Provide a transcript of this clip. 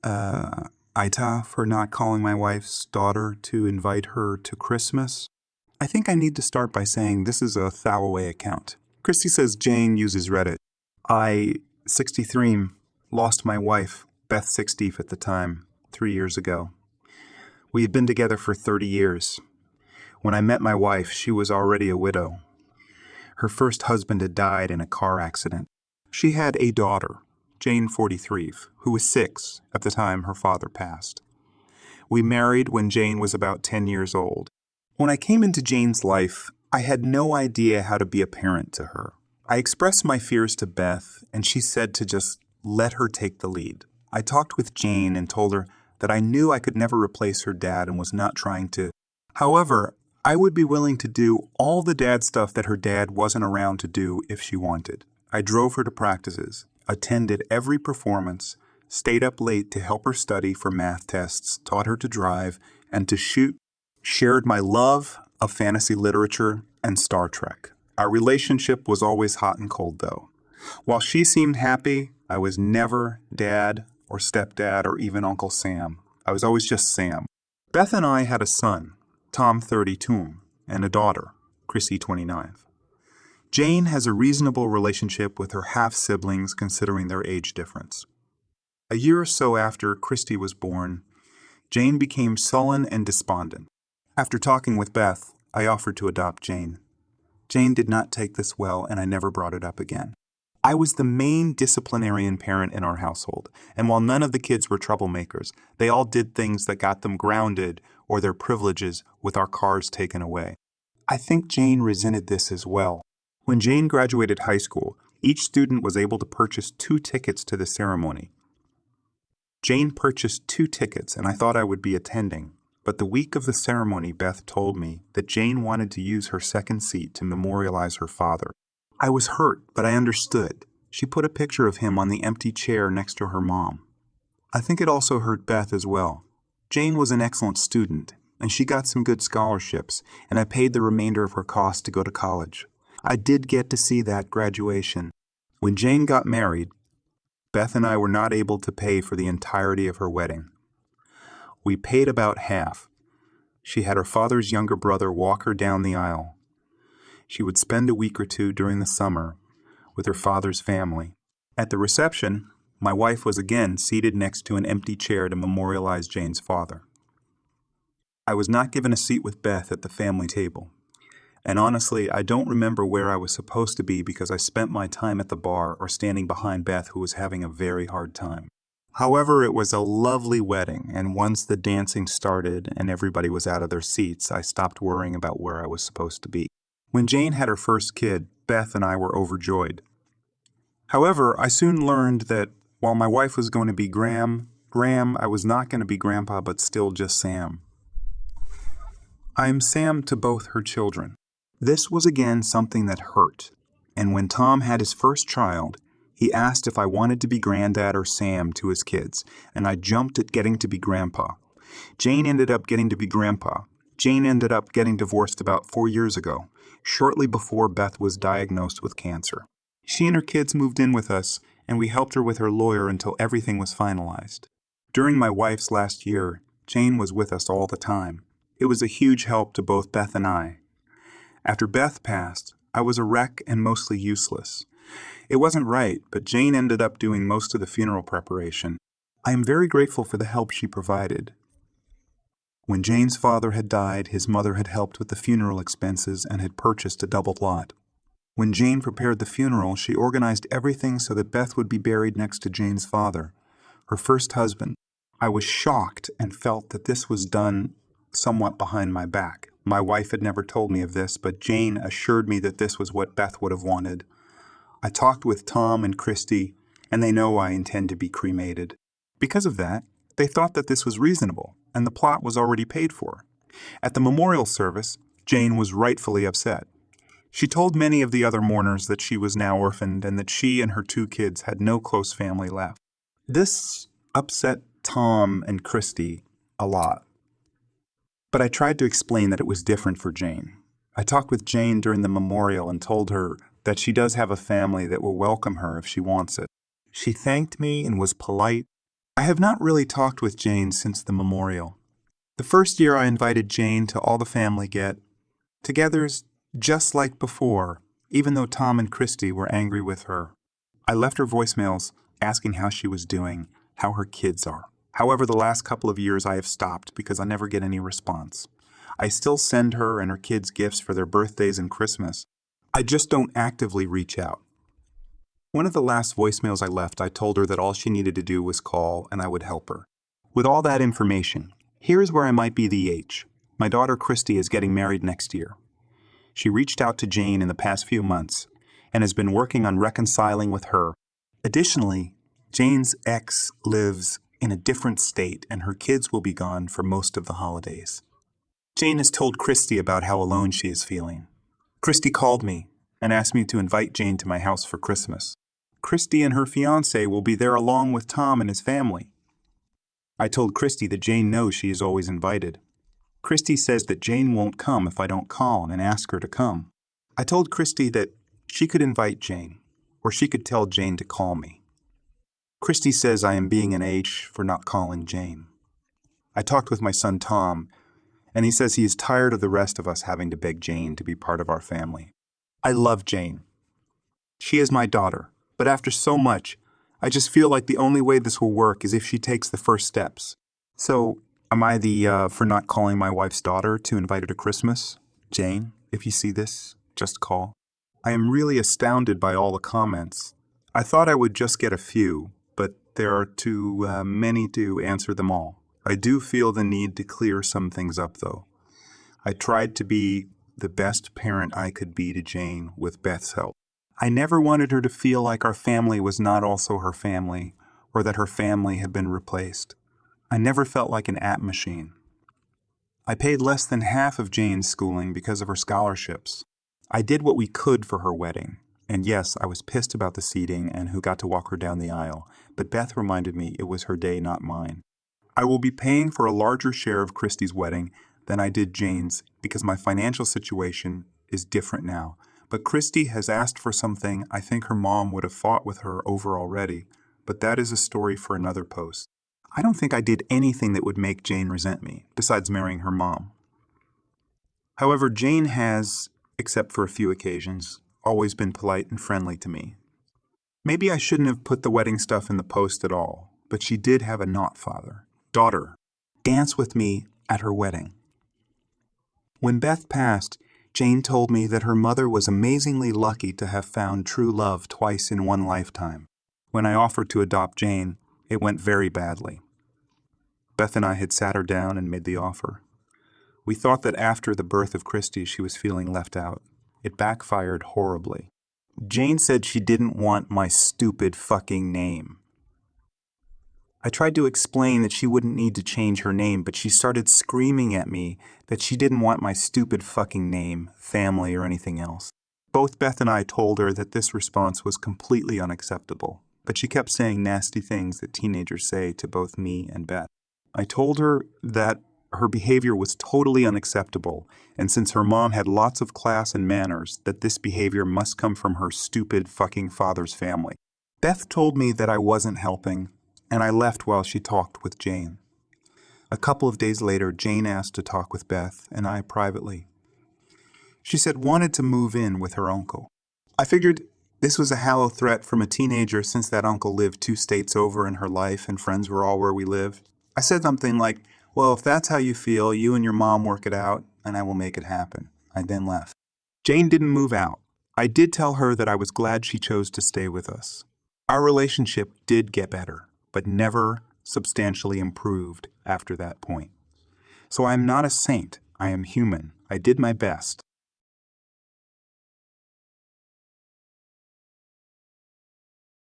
AITAH for not calling my wife's daughter to invite her to Christmas. I think I need to start by saying this is a throwaway account. Christy says Jane uses Reddit. I, 63, lost my wife, Beth 60 at the time, 3 years ago. We had been together for 30 years. When I met my wife, she was already a widow. Her first husband had died in a car accident. She had a daughter, Jane 43, who was 6 at the time her father passed. We married when Jane was about 10 years old. When I came into Jane's life, I had no idea how to be a parent to her. I expressed my fears to Beth, and she said to just let her take the lead. I talked with Jane and told her that I knew I could never replace her dad and was not trying to. However, I would be willing to do all the dad stuff that her dad wasn't around to do if she wanted. I drove her to practices, attended every performance, stayed up late to help her study for math tests, taught her to drive and to shoot, shared my love of fantasy literature and Star Trek. Our relationship was always hot and cold, though. While she seemed happy, I was never dad or stepdad or even Uncle Sam. I was always just Sam. Beth and I had a son, Tom 32, and a daughter, Chrissy 29. Jane has a reasonable relationship with her half-siblings considering their age difference. A year or so after Christy was born, Jane became sullen and despondent. After talking with Beth, I offered to adopt Jane. Jane did not take this well, and I never brought it up again. I was the main disciplinarian parent in our household, and while none of the kids were troublemakers, they all did things that got them grounded or their privileges with our cars taken away. I think Jane resented this as well. When Jane graduated high school, each student was able to purchase 2 tickets to the ceremony. Jane purchased 2 tickets, and I thought I would be attending. But the week of the ceremony, Beth told me that Jane wanted to use her second seat to memorialize her father. I was hurt, but I understood. She put a picture of him on the empty chair next to her mom. I think it also hurt Beth as well. Jane was an excellent student, and she got some good scholarships, and I paid the remainder of her costs to go to college. I did get to see that graduation. When Jane got married, Beth and I were not able to pay for the entirety of her wedding. We paid about half. She had her father's younger brother walk her down the aisle. She would spend a week or 2 during the summer with her father's family. At the reception, my wife was again seated next to an empty chair to memorialize Jane's father. I was not given a seat with Beth at the family table. And honestly, I don't remember where I was supposed to be because I spent my time at the bar or standing behind Beth, who was having a very hard time. However, it was a lovely wedding, and once the dancing started and everybody was out of their seats, I stopped worrying about where I was supposed to be. When Jane had her first kid, Beth and I were overjoyed. However, I soon learned that while my wife was going to be Graham, I was not going to be Grandpa, but still just Sam. I am Sam to both her children. This was again something that hurt, and when Tom had his first child, he asked if I wanted to be Granddad or Sam to his kids, and I jumped at getting to be Grandpa. Jane ended up getting to be Grandpa. Jane ended up getting divorced about 4 years ago, shortly before Beth was diagnosed with cancer. She and her kids moved in with us, and we helped her with her lawyer until everything was finalized. During my wife's last year, Jane was with us all the time. It was a huge help to both Beth and I. After Beth passed, I was a wreck and mostly useless. It wasn't right, but Jane ended up doing most of the funeral preparation. I am very grateful for the help she provided. When Jane's father had died, his mother had helped with the funeral expenses and had purchased a double lot. When Jane prepared the funeral, she organized everything so that Beth would be buried next to Jane's father, her first husband. I was shocked and felt that this was done somewhat behind my back. My wife had never told me of this, but Jane assured me that this was what Beth would have wanted. I talked with Tom and Christy, and they know I intend to be cremated. Because of that, they thought that this was reasonable, and the plot was already paid for. At the memorial service, Jane was rightfully upset. She told many of the other mourners that she was now orphaned and that she and her 2 kids had no close family left. This upset Tom and Christy a lot. But I tried to explain that it was different for Jane. I talked with Jane during the memorial and told her that she does have a family that will welcome her if she wants it. She thanked me and was polite, I have not really talked with Jane since the memorial. The first year I invited Jane to all the family get-togethers just like before, even though Tom and Christy were angry with her. I left her voicemails asking how she was doing, how her kids are. However, the last couple of years I have stopped because I never get any response. I still send her and her kids gifts for their birthdays and Christmas. I just don't actively reach out. One of the last voicemails I left, I told her that all she needed to do was call and I would help her. With all that information, here's where I might be the H. My daughter Christy is getting married next year. She reached out to Jane in the past few months and has been working on reconciling with her. Additionally, Jane's ex lives in a different state and her kids will be gone for most of the holidays. Jane has told Christy about how alone she is feeling. Christy called me and asked me to invite Jane to my house for Christmas. Christy and her fiancé will be there along with Tom and his family. I told Christy that Jane knows she is always invited. Christy says that Jane won't come if I don't call and ask her to come. I told Christy that she could invite Jane, or she could tell Jane to call me. Christy says I am being an H for not calling Jane. I talked with my son Tom, and he says he is tired of the rest of us having to beg Jane to be part of our family. I love Jane. She is my daughter, but after so much, I just feel like the only way this will work is if she takes the first steps. So, am I the for not calling my wife's daughter to invite her to Christmas? Jane, if you see this, just call. I am really astounded by all the comments. I thought I would just get a few, but there are too many to answer them all. I do feel the need to clear some things up, though. I tried to be the best parent I could be to Jane with Beth's help. I never wanted her to feel like our family was not also her family, or that her family had been replaced. I never felt like an app machine. I paid less than half of Jane's schooling because of her scholarships. I did what we could for her wedding. And yes, I was pissed about the seating and who got to walk her down the aisle, but Beth reminded me it was her day, not mine. I will be paying for a larger share of Christy's wedding than I did Jane's because my financial situation is different now. But Christy has asked for something I think her mom would have fought with her over already, but that is a story for another post. I don't think I did anything that would make Jane resent me, besides marrying her mom. However, Jane has, except for a few occasions, always been polite and friendly to me. Maybe I shouldn't have put the wedding stuff in the post at all, but she did have a daughter, dance with me at her wedding. When Beth passed, Jane told me that her mother was amazingly lucky to have found true love twice in one lifetime. When I offered to adopt Jane, it went very badly. Beth and I had sat her down and made the offer. We thought that after the birth of Christy, she was feeling left out. It backfired horribly. Jane said she didn't want my stupid fucking name. I tried to explain that she wouldn't need to change her name, but she started screaming at me that she didn't want my stupid fucking name, family, or anything else. Both Beth and I told her that this response was completely unacceptable, but she kept saying nasty things that teenagers say to both me and Beth. I told her that her behavior was totally unacceptable, and since her mom had lots of class and manners, that this behavior must come from her stupid fucking father's family. Beth told me that I wasn't helping, and I left while she talked with Jane. A couple of days later, Jane asked to talk with Beth and I privately. She said wanted to move in with her uncle. I figured this was a hollow threat from a teenager since that uncle lived 2 states over in her life and friends were all where we lived. I said something like, well, if that's how you feel, you and your mom work it out and I will make it happen. I then left. Jane didn't move out. I did tell her that I was glad she chose to stay with us. Our relationship did get better, but never substantially improved after that point. So I am not a saint. I am human. I did my best.